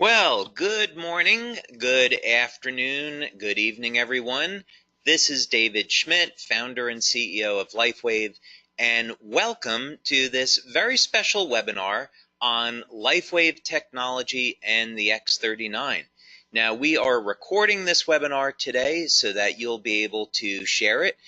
Well, good morning, good afternoon, good evening, everyone. This is David Schmidt, founder and CEO of LifeWave, and welcome to this very special webinar on LifeWave technology and the X39. Now, we are recording this webinar today so that you'll be able to share it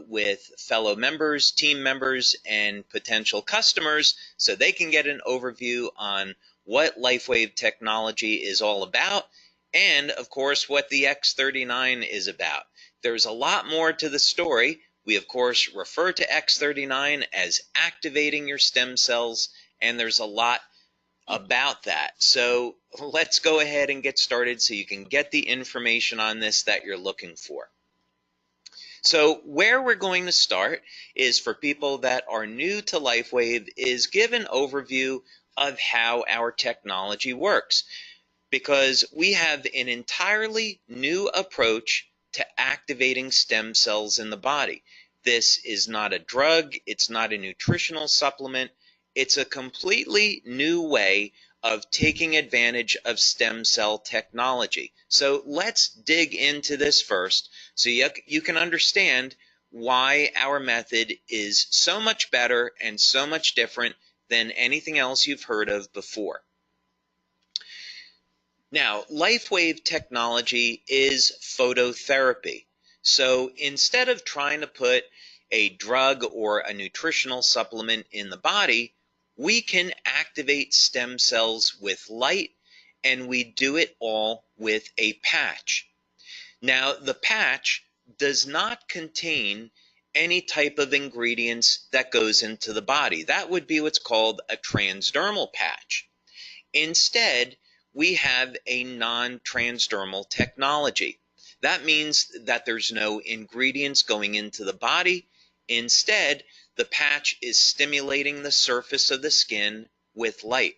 with fellow members, team members, and potential customers so they can get an overview on what LifeWave technology is all about, and of course what the X39 is about. There's a lot more to the story. We of course refer to X39 as activating your stem cells, and there's a lot about that. So let's go ahead and get started so you can get the information on this that you're looking for. So where we're going to start is for people that are new to LifeWave is give an overview of how our technology works, because we have an entirely new approach to activating stem cells in the body. This is not a drug, it's not a nutritional supplement, it's a completely new way of taking advantage of stem cell technology. So let's dig into this first so you can understand why our method is so much better and so much different than anything else you've heard of before. Now, LifeWave technology is phototherapy. So instead of trying to put a drug or a nutritional supplement in the body, we can activate stem cells with light, and we do it all with a patch. Now, the patch does not contain any type of ingredients that goes into the body. That would be what's called a transdermal patch. Instead, we have a non-transdermal technology. That means that there's no ingredients going into the body. Instead, the patch is stimulating the surface of the skin with light.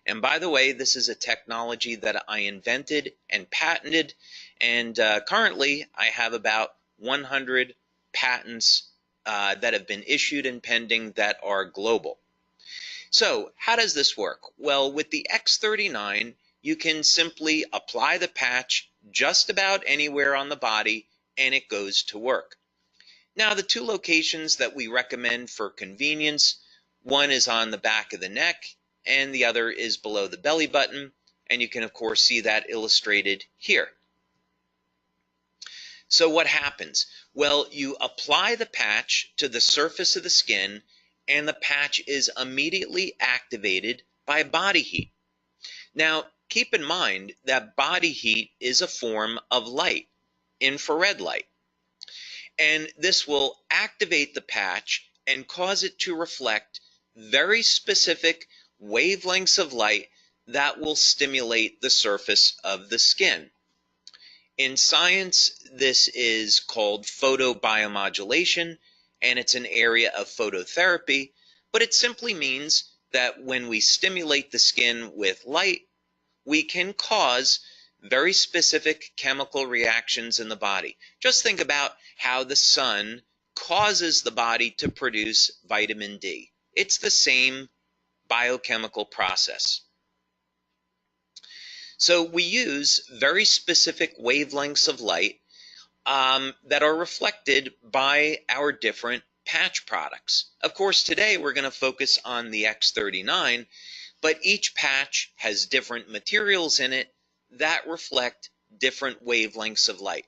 And by the way, this is a technology that I invented and patented, and currently I have about 100 patents that have been issued and pending that are global. So how does this work? Well, with the X39, you can simply apply the patch just about anywhere on the body and it goes to work. Now, the two locations that we recommend for convenience, one is on the back of the neck and the other is below the belly button, and you can of course see that illustrated here. So what happens? Well, you apply the patch to the surface of the skin and the patch is immediately activated by body heat. Now, keep in mind that body heat is a form of light, infrared light. And this will activate the patch and cause it to reflect very specific wavelengths of light that will stimulate the surface of the skin. In science, this is called photobiomodulation, and it's an area of phototherapy, but it simply means that when we stimulate the skin with light, we can cause very specific chemical reactions in the body. Just think about how the sun causes the body to produce vitamin D. It's the same biochemical process. So we use very specific wavelengths of light that are reflected by our different patch products. Of course, today we're going to focus on the X39, but each patch has different materials in it that reflect different wavelengths of light.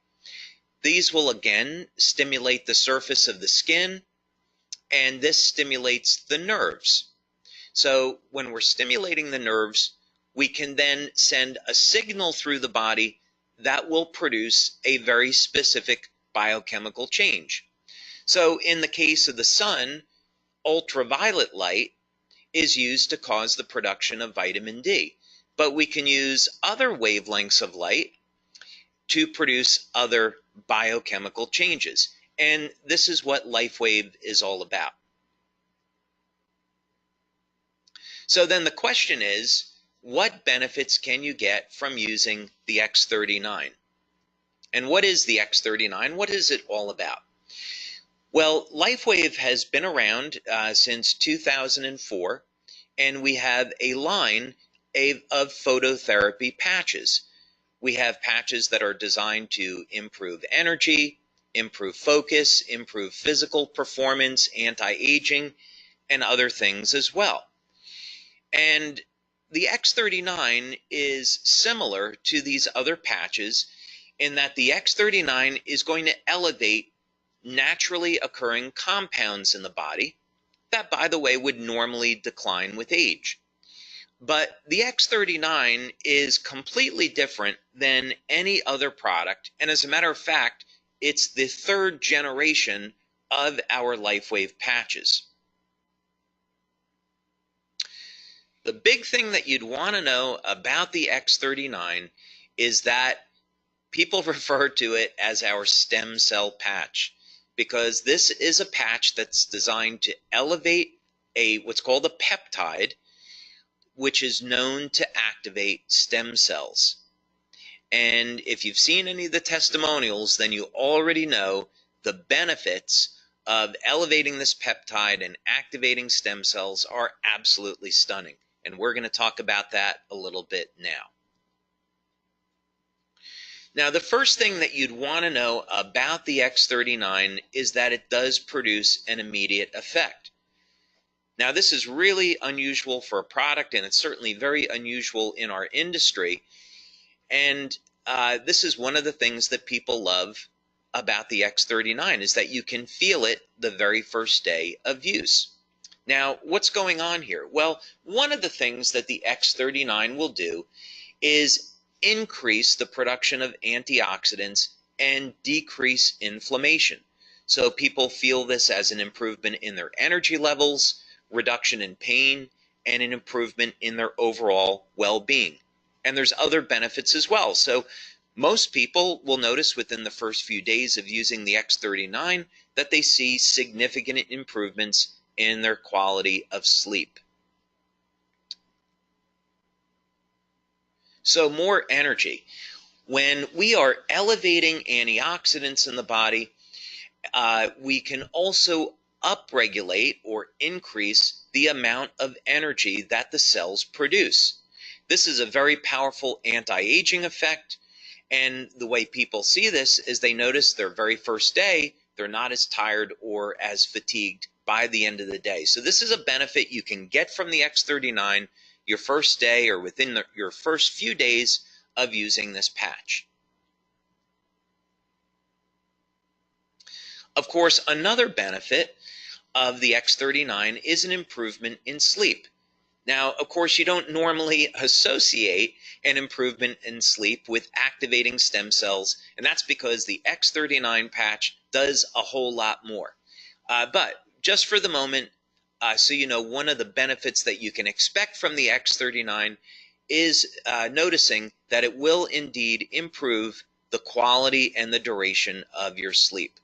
These will again stimulate the surface of the skin, and this stimulates the nerves. So when we're stimulating the nerves, we can then send a signal through the body that will produce a very specific biochemical change. So in the case of the sun, ultraviolet light is used to cause the production of vitamin D. But we can use other wavelengths of light to produce other biochemical changes. And this is what LifeWave is all about. So then the question is, what benefits can you get from using the X39? And what is the X39? What is it all about? Well, LifeWave has been around since 2004, and we have a line of phototherapy patches. We have patches that are designed to improve energy, improve focus, improve physical performance, anti-aging, and other things as well. And the X39 is similar to these other patches in that the X39 is going to elevate naturally occurring compounds in the body that, by the way, would normally decline with age. But the X39 is completely different than any other product, and as a matter of fact, it's the third generation of our LifeWave patches. The big thing that you'd want to know about the X39 is that people refer to it as our stem cell patch, because this is a patch that's designed to elevate what's called a peptide, which is known to activate stem cells. And if you've seen any of the testimonials, then you already know the benefits of elevating this peptide and activating stem cells are absolutely stunning. And we're going to talk about that a little bit now. Now, the first thing that you'd want to know about the X39 is that it does produce an immediate effect. Now, this is really unusual for a product, and it's certainly very unusual in our industry. And this is one of the things that people love about the X39 is that you can feel it the very first day of use. Now, what's going on here? Well, one of the things that the X39 will do is increase the production of antioxidants and decrease inflammation. So people feel this as an improvement in their energy levels, reduction in pain, and an improvement in their overall well-being. And there's other benefits as well. So most people will notice within the first few days of using the X39 that they see significant improvements in their quality of sleep. So more energy. When we are elevating antioxidants in the body, we can also upregulate or increase the amount of energy that the cells produce. This is a very powerful anti-aging effect, and the way people see this is they notice their very first day, they're not as tired or as fatigued by the end of the day. So this is a benefit you can get from the X39 your first day or within your first few days of using this patch. Of course, another benefit of the X39 is an improvement in sleep. Now, of course, you don't normally associate an improvement in sleep with activating stem cells, and that's because the X39 patch does a whole lot more. But just for the moment, so you know, one of the benefits that you can expect from the X39 is noticing that it will indeed improve the quality and the duration of your sleep.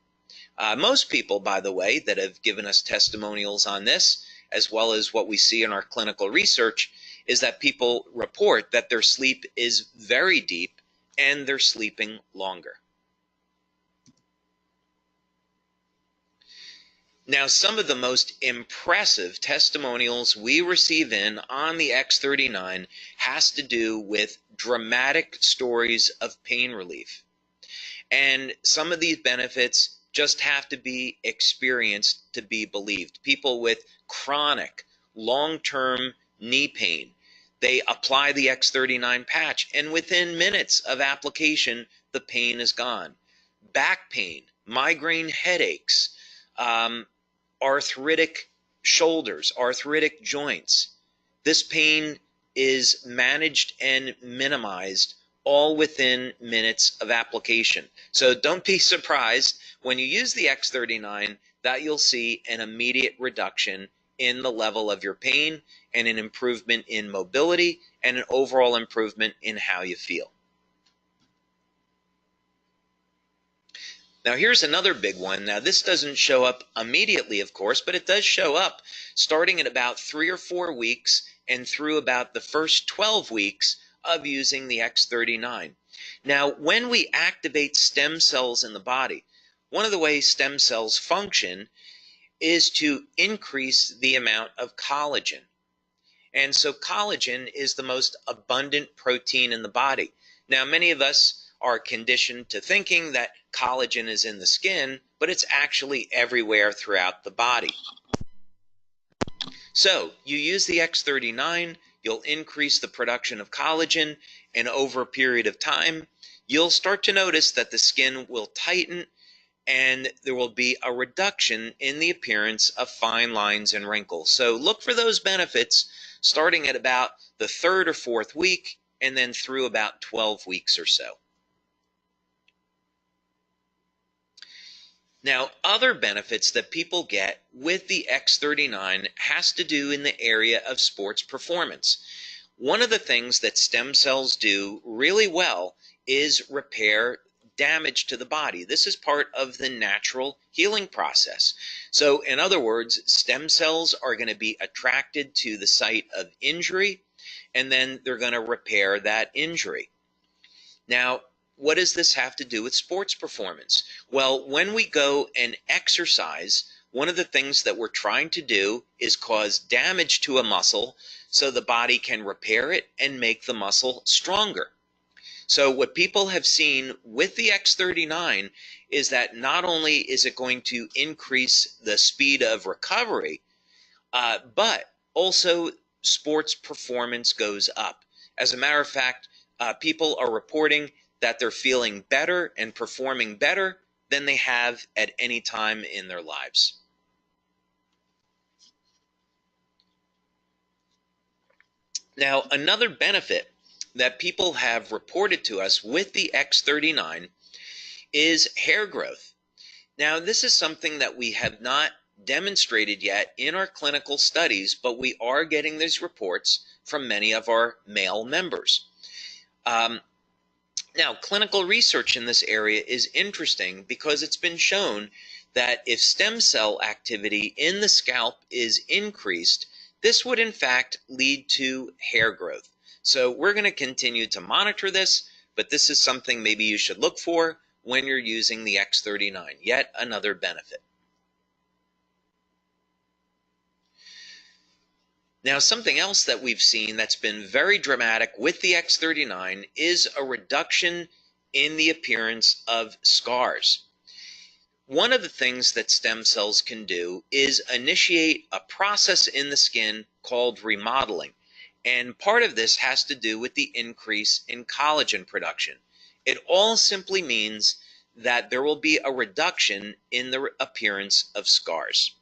Most people, by the way, that have given us testimonials on this, as well as what we see in our clinical research, is that people report that their sleep is very deep and they're sleeping longer. Now, some of the most impressive testimonials we receive in on the X39 has to do with dramatic stories of pain relief. And some of these benefits just have to be experienced to be believed. People with chronic, long-term knee pain, they apply the X39 patch, and within minutes of application, the pain is gone. Back pain, migraine headaches, arthritic shoulders, arthritic joints. This pain is managed and minimized all within minutes of application. So don't be surprised when you use the X39 that you'll see an immediate reduction in the level of your pain and an improvement in mobility and an overall improvement in how you feel. Now here's another big one. Now this doesn't show up immediately, of course, but it does show up starting at about 3 or 4 weeks and through about the first 12 weeks of using the X39. Now, when we activate stem cells in the body, one of the ways stem cells function is to increase the amount of collagen. And so collagen is the most abundant protein in the body. Now, many of us are conditioned to thinking that collagen is in the skin, but it's actually everywhere throughout the body. So you use the X39, you'll increase the production of collagen, and over a period of time, you'll start to notice that the skin will tighten and there will be a reduction in the appearance of fine lines and wrinkles. So look for those benefits starting at about the third or fourth week and then through about 12 weeks or so. Now, other benefits that people get with the X39 has to do in the area of sports performance. One of the things that stem cells do really well is repair damage to the body. This is part of the natural healing process. So, in other words, stem cells are going to be attracted to the site of injury, and then they're going to repair that injury. Now, what does this have to do with sports performance? Well, when we go and exercise, one of the things that we're trying to do is cause damage to a muscle so the body can repair it and make the muscle stronger. So what people have seen with the X39 is that not only is it going to increase the speed of recovery, but also sports performance goes up. As a matter of fact, people are reporting that they're feeling better and performing better than they have at any time in their lives. Now, another benefit that people have reported to us with the X39 is hair growth. Now, this is something that we have not demonstrated yet in our clinical studies, but we are getting these reports from many of our male members. Now, clinical research in this area is interesting because it's been shown that if stem cell activity in the scalp is increased, this would in fact lead to hair growth. So we're going to continue to monitor this, but this is something maybe you should look for when you're using the X39, yet another benefit. Now, something else that we've seen that's been very dramatic with the X39 is a reduction in the appearance of scars. One of the things that stem cells can do is initiate a process in the skin called remodeling. And part of this has to do with the increase in collagen production. It all simply means that there will be a reduction in the appearance of scars.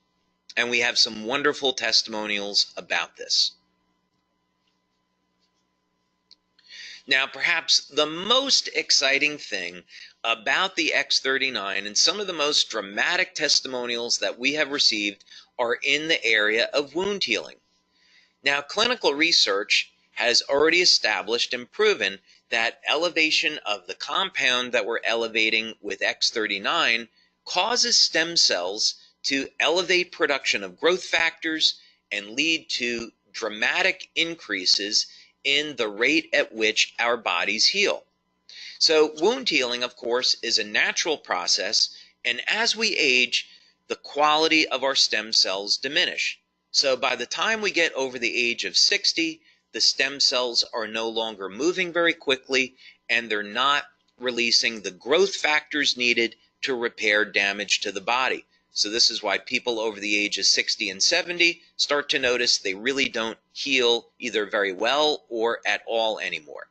And we have some wonderful testimonials about this. Now, perhaps the most exciting thing about the X39 and some of the most dramatic testimonials that we have received are in the area of wound healing. Now, clinical research has already established and proven that elevation of the compound that we're elevating with X39 causes stem cells to elevate production of growth factors and lead to dramatic increases in the rate at which our bodies heal. So wound healing, of course, is a natural process, and as we age, the quality of our stem cells diminish. So by the time we get over the age of 60, the stem cells are no longer moving very quickly, and they're not releasing the growth factors needed to repair damage to the body. So this is why people over the age of 60 and 70 start to notice they really don't heal either very well or at all anymore.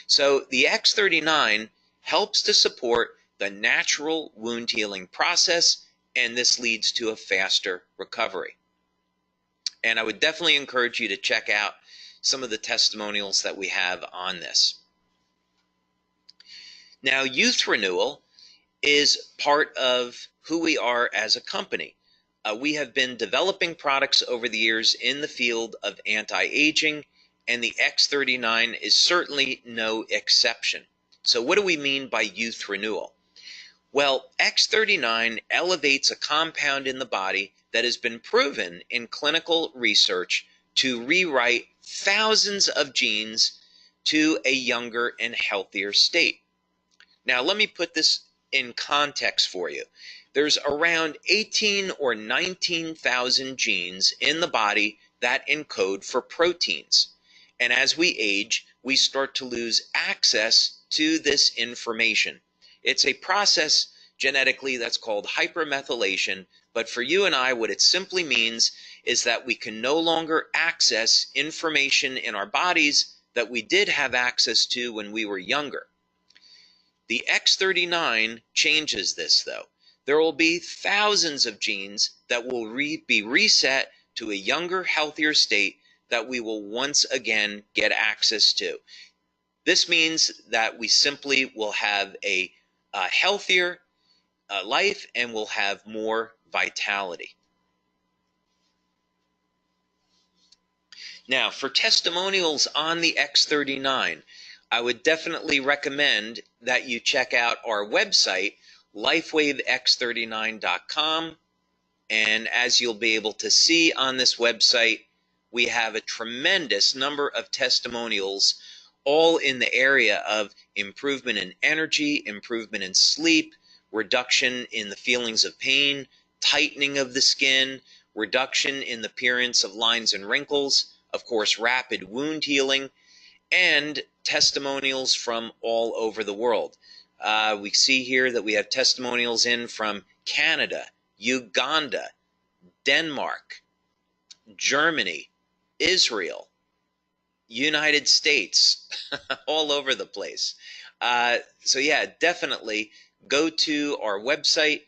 So the X39 helps to support the natural wound healing process, and this leads to a faster recovery. And I would definitely encourage you to check out some of the testimonials that we have on this. Now, youth renewal is part of who we are as a company. We have been developing products over the years in the field of anti-aging, and the X39 is certainly no exception. So what do we mean by youth renewal? Well, X39 elevates a compound in the body that has been proven in clinical research to rewrite thousands of genes to a younger and healthier state. Now, let me put this in context for you. There's around 18 or 19,000 genes in the body that encode for proteins. And as we age, we start to lose access to this information. It's a process genetically that's called hypermethylation, but for you and I, what it simply means is that we can no longer access information in our bodies that we did have access to when we were younger. The X39 changes this, though. There will be thousands of genes that will be reset to a younger, healthier state that we will once again get access to. This means that we simply will have a healthier life and will have more vitality. Now, for testimonials on the X39, I would definitely recommend that you check out our website, LifeWaveX39.com. And as you'll be able to see on this website, we have a tremendous number of testimonials, all in the area of improvement in energy, improvement in sleep, reduction in the feelings of pain, tightening of the skin, reduction in the appearance of lines and wrinkles, of course, rapid wound healing, and testimonials from all over the world. We see here that we have testimonials in from Canada, Uganda, Denmark, Germany, Israel, United States, all over the place. So yeah, definitely go to our website,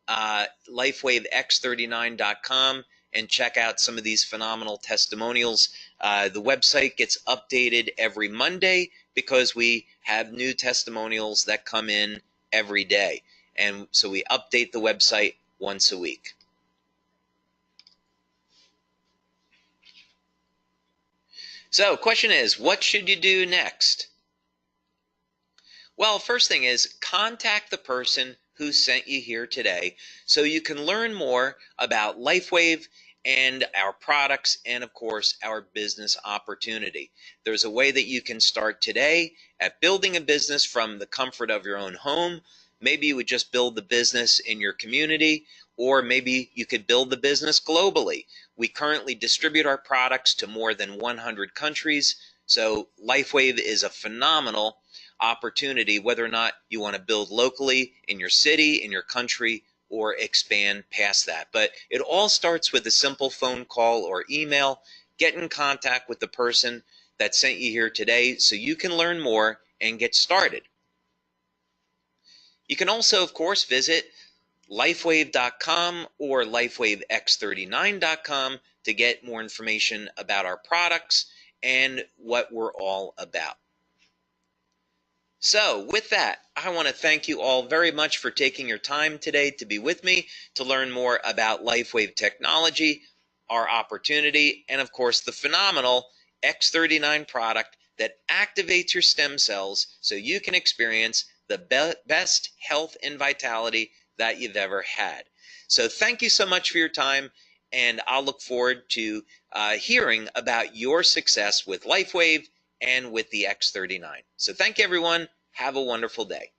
LifeWaveX39.com, and check out some of these phenomenal testimonials. The website gets updated every Monday because we have new testimonials that come in every day. And so we update the website once a week. So, question is, what should you do next? Well, first thing is contact the person who sent you here today so you can learn more about LifeWave and our products and, of course, our business opportunity. There's a way that you can start today at building a business from the comfort of your own home. Maybe you would just build the business in your community, or maybe you could build the business globally. We currently distribute our products to more than 100 countries, so LifeWave is a phenomenal opportunity, whether or not you want to build locally in your city, in your country, or expand past that. But it all starts with a simple phone call or email. Get in contact with the person that sent you here today so you can learn more and get started. You can also, of course, visit LifeWave.com or LifeWaveX39.com to get more information about our products and what we're all about. So with that, I want to thank you all very much for taking your time today to be with me to learn more about LifeWave technology, our opportunity, and of course the phenomenal X39 product that activates your stem cells so you can experience the best health and vitality that you've ever had. So thank you so much for your time, and I'll look forward to hearing about your success with LifeWave and with the X39. So thank you, everyone. Have a wonderful day.